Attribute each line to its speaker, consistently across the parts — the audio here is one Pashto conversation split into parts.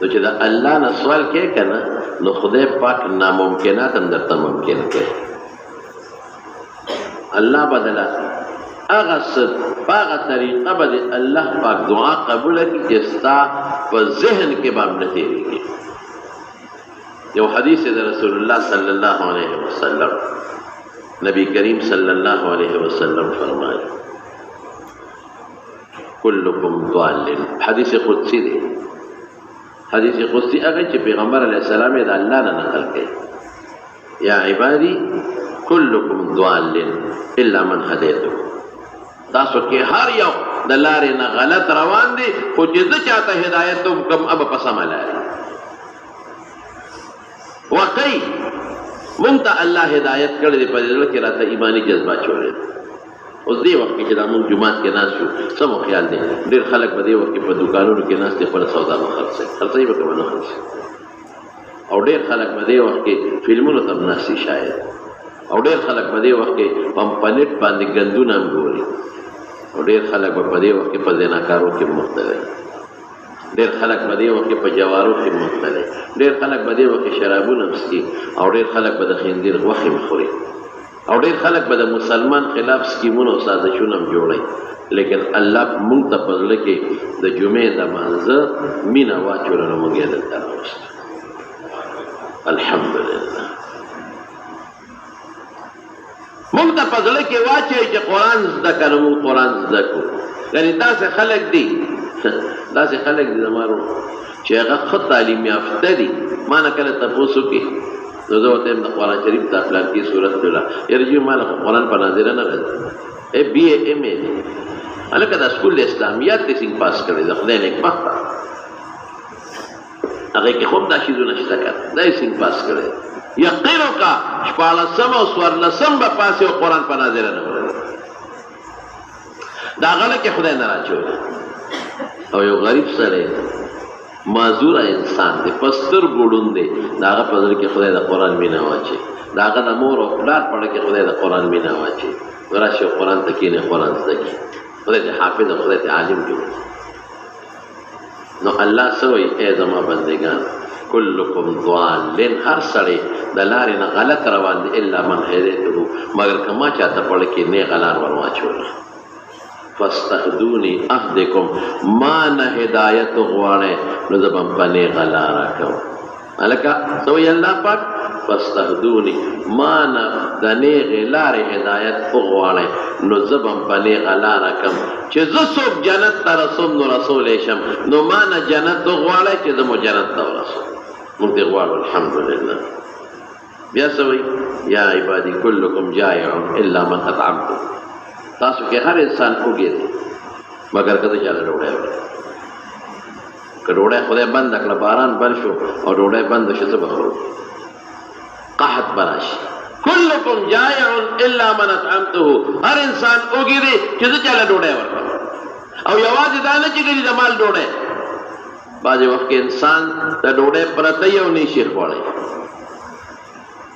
Speaker 1: نو چې د الله نه سوال کې کنه نو خدای پاک ناممکنات هم درته ممکن کوي. الله بدلا هغه څه په هغه طریقه به د الله پاک دعا قبوله کړي چې ستا په ذهن کې به هم نه تېرېږي. یو حدیث د رسول الله صلی الله علیه وسلم نبی کریم صلی الله علیه وسلم فرمایي کلکم ضال. حدیث قدسی دی. حدیث قدسی هغه چې پیغمبر علیه السلام یې د الله نه نقل کړي. یا عبادی کلکم ضال الا من هدیته. تاسو کې هر یو د لارې نه غلط روان دي خو چې زه چاته هدایت وکړم هغه په سمه لارې. واقعي مونږ ته الله هدایت کړی دی، په دې زړه کې راته ایماني جذبه اچولی دی. اوس دې وخت کې چې دا مونږ جومات کې ناست یو څه مو خیال دی ډېر خلک په دې وخت کې په دوکانونو کې ناست دي خپله سودا به خرڅوي، خرڅوي به که به نه خرڅوي. او ډېر خلک په دې وخت کې فلمونو ته هم ناست دي شاید. او ډېر خلک په دې وخت کې په نېټ باندې ګندونه هم ګوري. او ډېر خلک به په دې وخت کې په زناکارو کې مبتلا دي. ډېر خلک په دې وخت کې په جوارو کې مبتلا دي. ډېر خلک په دې وخت کې شرابونه هم څښي. او ډېر خلک به د خنزیر غوښې هم خوري. او ډېر خلک به د مسلمان خلاف سکیمونه او سازشونه هم جوړوي. لیکن الله مونږ ته په زړه کې د جمعې د مانځه مینه واچوله نو مونږ یې دلته راوستو. الحمدلله. مونږ ته په زړه کې واچوي چې قرآن زده کړو، مونږ قرآن زده کړو. یعنې داسې خلک دي داسې خلک دي زما ورو چې هغه ښه تعلیم یافته دي. ما نه کله تپوس وکړي نو زه ورته یم د قرآن شریف د پلانکي صورت لوله یاره جي ما له قرآن په ناظره نه راځي. بی اے ایم اے دی هلکه دا سکول د اسلامیات دی سینګ پاس کړی د خدای نیکبخته هغې کې خوب دا شیزونه شته که دا یې سینګ پاس کړی. یقین وکړه شپاړسم او څوارلسم به پاسې او قرآن په ناظره نه ورځي. دا هغه کې خدای نه راچولی. او یو غریب سړی معذوره انسان دی په سترګو ړوند دی د هغه په زړه کې خدای د قرآن مینه واچوي. د هغه د مور او پلار په زړه کې خدای د قرآن مینه واچوي. راشي او قرآن ته کښېني قرآن زده کړي. خدای دې حافظ او خدای دې عالم جوړ کړي. نو الله څه وایي ای زما بندګان کلکم ضال. هر سړی د لارې نه غلط روان دی الا من هدیته مګر که ما چاته په زړه کې نیغه لار ور واچوله. فاستهدوني اهدکم ما نه هدایت غواړئ نو زه به هم په نیغه لاره کوم. هلکه څه وایي الله پاک فاستهدوني ما نه د نیغې لارې هدایت وغواړئ نو زه به هم په نیغه لاره کوم. چې زه څوک جنت ته رسوم نو رسولی شم نو ما نه جنت وغواړئ چې زه مو جنت ته ورسوم. موږ دې غواړو الحمدلله. بیا څه وایي یا عبادي کلکم جائع الا من اطعمتم. تاسو کې هر انسان وږی دی مګر که ته چاله ډوډۍ وکړې. که ډوډۍ خدای بنده کړه باران بند شو او ډوډۍ بنده شو څه به خورو؟ قحط به راشي. کلکم جائع الا من اطعمته. هر انسان وږی دی چې زه چاله ډوډۍ ورکړم. او یوازې دا نه چې ګري د مال ډوډۍ. بعضې وخت کې انسان د ډوډۍ پرته یې او نه شي خوړی.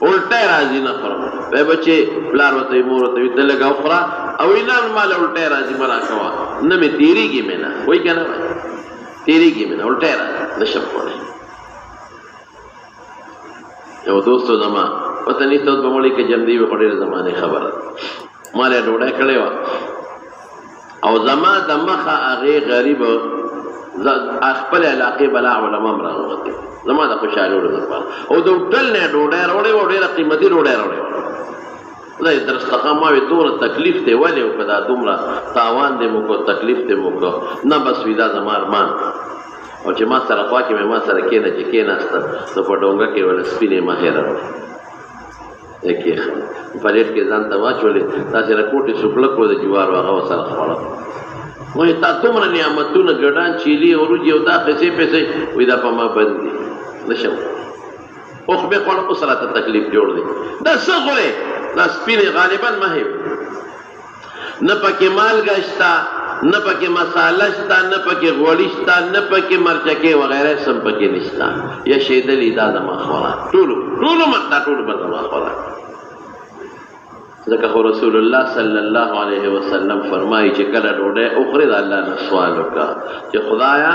Speaker 1: الټی راځي نه خورم. وایي بچې پلار ورته وي مور ورته وي ته لږ وخوره او وایي نه ماله الټی راځي مه راکوه نه مې تېرېږي مې نه وایي که نه وایي تېرېږي مې نه الټی راځي نه شم خوړی. یو دوستو زما پته نشته اوس به مړی که جمدي وي خو ډېره زمانې خبره ده. ما له ډوډۍ کړې وه او زما د مخه هغې غریب خپل علاقې بلا علما هم راوغتې زما د خوشحالولو دپاره او د هوټل نه یې ډوډۍ راوړې وه او ډېره قیمتي ډوډۍ راوړې وه. دا یې درستخه ما وې دومره تکلیف دی ولې وکړه دا دومره تاوان دې مو کړو تکلیف دې مو کړو نه بس وي دا زما ارمان. او چې ما سره خوا کې مې ما سره کېنه چې کېناسته نو په ډونګه کې وله سپینې ماهی راوړې یې کېښه پلیټ کې ځان ته واچولې داسې رکوټې سوکړه کړو د جوارو هغه ورسره خوړه. وایي تا څومره نعمتونه ګډان چیلي وروجې او دا پیسې پیسې وایي دا په ما بند دي نه شم اوخ بې خوړه اوس راته تکلیف جوړ دی. دا څه غورې دا سپینې غالبا مهې نه پکې مالګه شته نه پکې مساله شته نه پکې غوړي شته نه پکې مرچکې وغیره سم پکې نشته. یا شیدلې دا زما خوراک ټولو دا ټولو به زما خوراک. ځکه خو رسول الله صلی الله علیه وسلم فرمایي چې کله ډوډۍ وخورې د الله نه سوال وکړه چې خدایا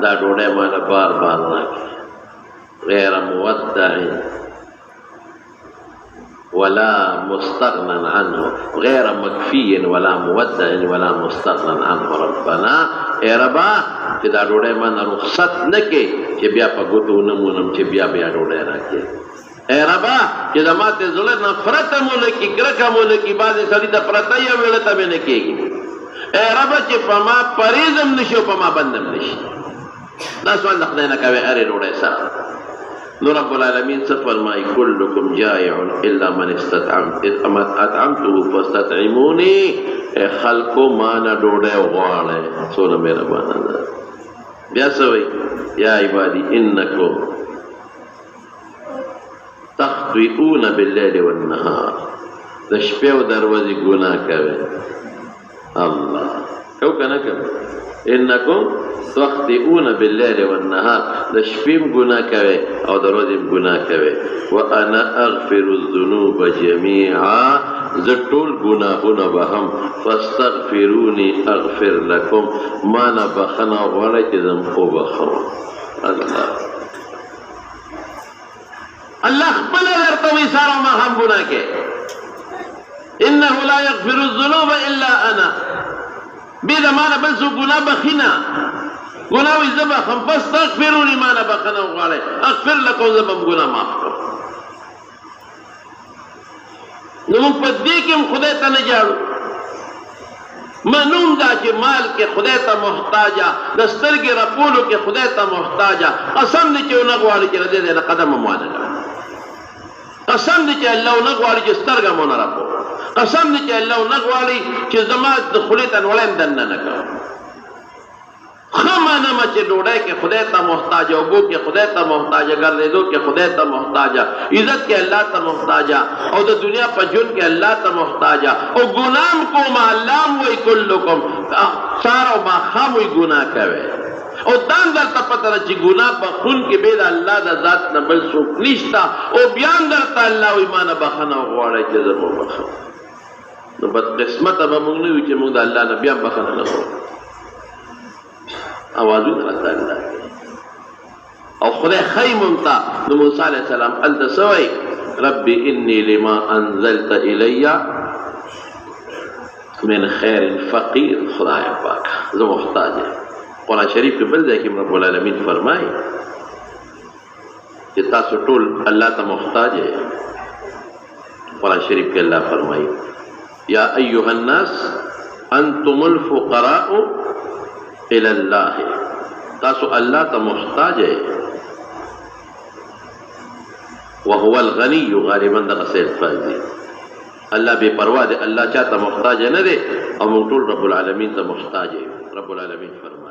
Speaker 1: دا ډوډۍ ماله بار بار راکړي غیر مودع ولا مستغنى عنه غیر مکفی ولا مودع ولا مستغنى عنه ربنا اے ربا چې دا ډوډۍ مانه رخصت نه کې چې بیا په ګوتو نه مونم چې بیا ډوډۍ راکړي اے ربا چې زما ته زړه نفرت مو نه کړي کرکه مو نه کړي بعضې سړي ته پرته یې ویله ته مې نه کېږي اے ربا چې په ما پریزم نشي او په ما بندم نشي دا سوال د خدای نه کوي هرې ډوډۍ سره نو رب العالمین څه فرمایي کلکم جائع الا من اطعمته فاستطعموني خلقو مانه ډوډۍ غواړئ څومره مهربانه ده بیا څه وایي یا عبادي انکم تخطئون باللیل والنهار د شپې او د ورځې ګناه کوئ الله کو که نه کوئ انکم تخطئون باللیل والنهار د شپې هم ګناه کوئ او د ورځې هم ګناه کوئ وانا اغفر الذنوب جميعا زه ټول ګناهونه به هم فاستغفروني اغفر لكم ما نه بخښنه غواړئ چې زه م وبخوم الله الله خپله درته وایي سهار او ماښام ګناه کوې انه لا یغفر الذنوب الا انا بې د ما نه بل څوک ګناه بخي نه ګناه وایي زه بخم فاستغفروني ما نه بخښنه وغواړئ اغفر لکم زه به م ګناه معاف کړم نو موږ په دې کې هم خدای ته نه جاړو معلوم دا چې مال کې خدای ته محتاجه د سترګې رپولو کې خدای ته محتاجه قسم دی چې ونه غواړي چې له دې ځای نه قدم هم وانه کړه قسم دی چې الله ونه غواړي چې سترګه مو نه رپو قسم دی چې الله ونه غواړي چې زما د خولې ته نوړی هم دننه نه کړم ښه منمه چې ډوډۍ کې خدای ته محتاجه اوبو کې خدای ته محتاجه ګرځېدو کې خدای ته محتاجه عزت کې الله ته محتاجه او د دنیا په ژوند کې الله ته محتاجه او ګناه م کومه الله م وایي کلکم سهار او ماښام وایي ګناه کوئ او دا هم درته پته ده چې ګناه بخونکي بې د الله د ذات نه بل څوک نشته او بیا هم درته الله وایي ما نه بښنه وغواړئ چې زه به وبښم نو بدقسمته به موږ نه وي چې موږ د الله نه بیا هم بښنه نه غواړو اوازونه راته الله او خدای ښایي موږ ته نو موسی علیه السلام هلته څه وایي ربي اني لما انزلت الي من خیر فقیر خدای پاک زه محتاج یم قرآن شریف کې بل ځای کې رب العالمین فرمایي چې تاسو ټول الله ته محتاج یې قرآن شریف کې الله فرمایي یا ایها الناس انتم الفقراء الى الله تاسو الله ته محتاج یې وهو الغني غالبا دغه څه الفاظ دي الله بے پروا دی الله چاته محتاج نه دی او موږ ټول رب العالمین ته محتاج یو رب العالمین فرمایي